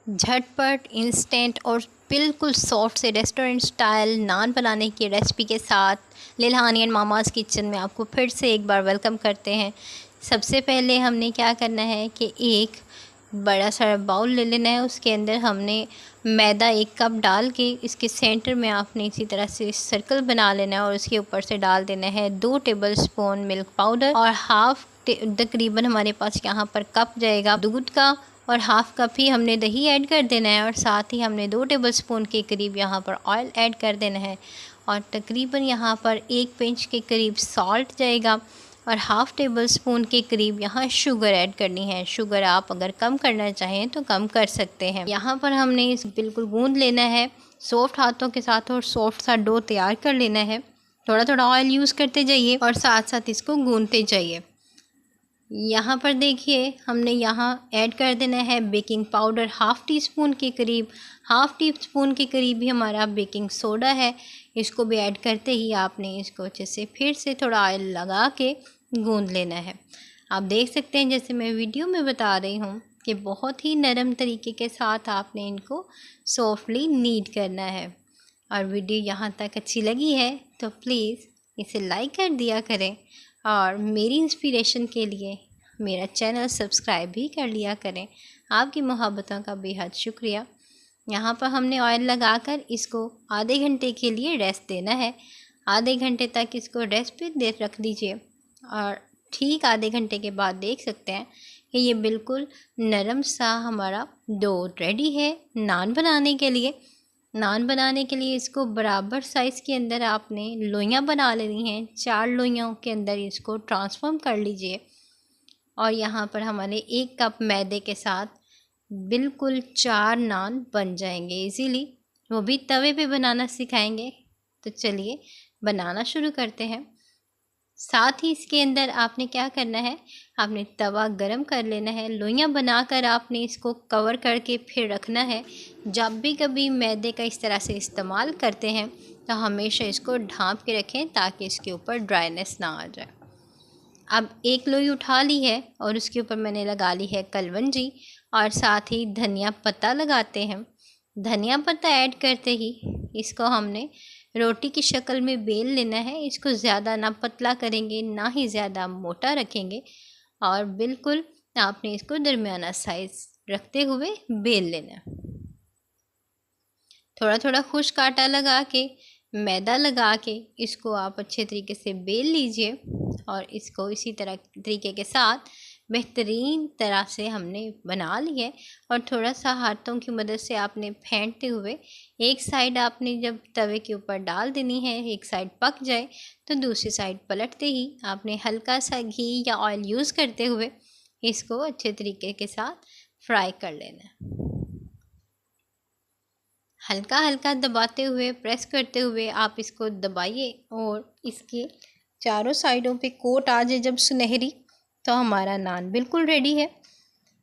झटपट, इंस्टेंट और बिल्कुल सॉफ्ट से रेस्टोरेंट स्टाइल नान बनाने की रेसिपी के साथ लिल्हानी एंड मामाज़ किचन में आपको फिर से एक बार वेलकम करते हैं। सबसे पहले हमने क्या करना है कि एक बड़ा सा बाउल ले लेना है। उसके अंदर हमने मैदा 1 कप डाल के इसके सेंटर में आपने इसी तरह से सर्कल बना लेना है और उसके ऊपर से डाल देना है 2 टेबलस्पून मिल्क पाउडर और हाफ़ तकरीबन हमारे पास यहाँ पर कप जाएगा दूध का, और हाफ़ कप ही हमने दही ऐड कर देना है और साथ ही हमने 2 टेबलस्पून के करीब यहाँ पर ऑयल ऐड कर देना है और तकरीबन यहाँ पर 1 पिंच के करीब सॉल्ट जाएगा और हाफ़ टेबल स्पून के करीब यहाँ शुगर ऐड करनी है। शुगर आप अगर कम करना चाहें तो कम कर सकते हैं। यहाँ पर हमने इस बिल्कुल गूंद लेना है सॉफ्ट हाथों के साथ और सॉफ्ट सा डो तैयार कर लेना है। थोड़ा थोड़ा ऑयल यूज़ करते जाइए और साथ साथ इसको गूंदते जाइए। यहाँ पर देखिए हमने यहाँ ऐड कर देना है baking powder half tea spoon के करीब, हाफ़ टी स्पून के करीब ही हमारा बेकिंग सोडा है। इसको भी ऐड करते ही आपने इसको अच्छे से फिर से थोड़ा ऑयल लगा के गूंद लेना है। आप देख सकते हैं जैसे मैं वीडियो में बता रही हूँ कि बहुत ही नरम तरीके के साथ आपने इनको सॉफ्टली नीड करना है। और वीडियो यहाँ तक अच्छी लगी है तो प्लीज़ इसे लाइक कर दिया करें और मेरी इंस्पिरेशन के लिए मेरा चैनल सब्सक्राइब भी कर लिया करें। आपकी मोहब्बतों का बेहद शुक्रिया। यहाँ पर हमने ऑयल लगाकर इसको आधे घंटे के लिए रेस्ट देना है। आधे घंटे तक इसको रेस्ट पे दे रख दीजिए और ठीक आधे घंटे के बाद देख सकते हैं कि ये बिल्कुल नरम सा हमारा डो रेडी है नान बनाने के लिए। नान बनाने के लिए इसको बराबर साइज़ के अंदर आपने लोइयाँ बना लेनी हैं। 4 लोइयों के अंदर इसको ट्रांसफॉर्म कर लीजिए और यहाँ पर हमारे 1 कप मैदे के साथ बिल्कुल 4 नान बन जाएंगे इजीली। वो भी तवे पे बनाना सिखाएंगे। तो चलिए बनाना शुरू करते हैं। साथ ही इसके अंदर आपने क्या करना है, आपने तवा गरम कर लेना है। लोइयाँ बनाकर आपने इसको कवर करके फिर रखना है। जब भी कभी मैदे का इस तरह से इस्तेमाल करते हैं तो हमेशा इसको ढाँप के रखें ताकि इसके ऊपर ड्राइनेस ना आ जाए। अब एक लोई उठा ली है और उसके ऊपर मैंने लगा ली है कलवंजी और साथ ही धनिया पत्ता लगाते हैं। धनिया पत्ता ऐड करते ही इसको हमने रोटी की शक्ल में बेल लेना है। इसको ज़्यादा ना पतला करेंगे ना ही ज़्यादा मोटा रखेंगे और बिल्कुल आपने इसको दरमियाना साइज़ रखते हुए बेल लेना है। थोड़ा थोड़ा खुश्क आटा लगा के मैदा लगा के इसको आप अच्छे तरीके से बेल लीजिए और इसको इसी तरीके के साथ बेहतरीन तरह से हमने बना लिया है। और थोड़ा सा हाथों की मदद से आपने फेंटते हुए एक साइड आपने जब तवे के ऊपर डाल देनी है, एक साइड पक जाए तो दूसरी साइड पलटते ही आपने हल्का सा घी या ऑयल यूज़ करते हुए इसको अच्छे तरीके के साथ फ्राई कर लेना है। हल्का हल्का दबाते हुए प्रेस करते हुए आप इसको दबाइए और इसके चारों साइडों पे कोट आ जाए जब सुनहरी, तो हमारा नान बिल्कुल रेडी है।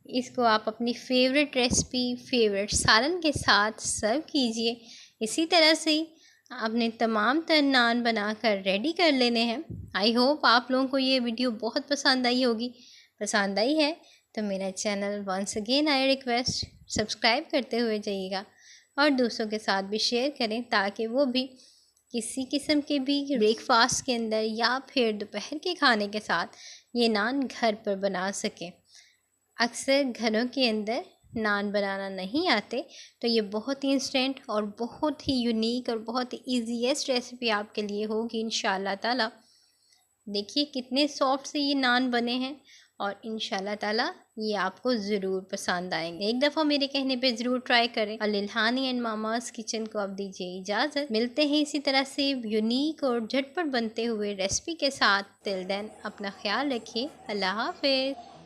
इसको आप अपनी फेवरेट रेसिपी फेवरेट सालन के साथ सर्व कीजिए। इसी तरह से आपने तमाम तर नान बनाकर रेडी कर लेने हैं। आई होप आप लोगों को ये वीडियो बहुत पसंद आई होगी। पसंद आई है तो मेरा channel once again I request subscribe करते हुए जाइएगा और दूसरों के साथ भी शेयर करें ताकि वो भी किसी किस्म के भी ब्रेकफास्ट के अंदर या फिर दोपहर के खाने के साथ ये नान घर पर बना सकें। अक्सर घरों के अंदर नान बनाना नहीं आते तो ये बहुत ही इंस्टेंट और बहुत ही यूनिक और बहुत ही ईजीएस्ट रेसिपी आपके लिए होगी इंशाल्लाह ताला। देखिए कितने सॉफ्ट से ये नान बने हैं और इंशाल्लाह ताला ये आपको ज़रूर पसंद आएंगे। एक दफ़ा मेरे कहने पे ज़रूर ट्राई करें। और लिल्हानी एंड मामाज़ किचन को अब दीजिए इजाज़त। मिलते हैं इसी तरह से यूनिक और झटपट बनते हुए रेसिपी के साथ। टिल देन अपना ख्याल रखिए। अल्लाह हाफ़िज़।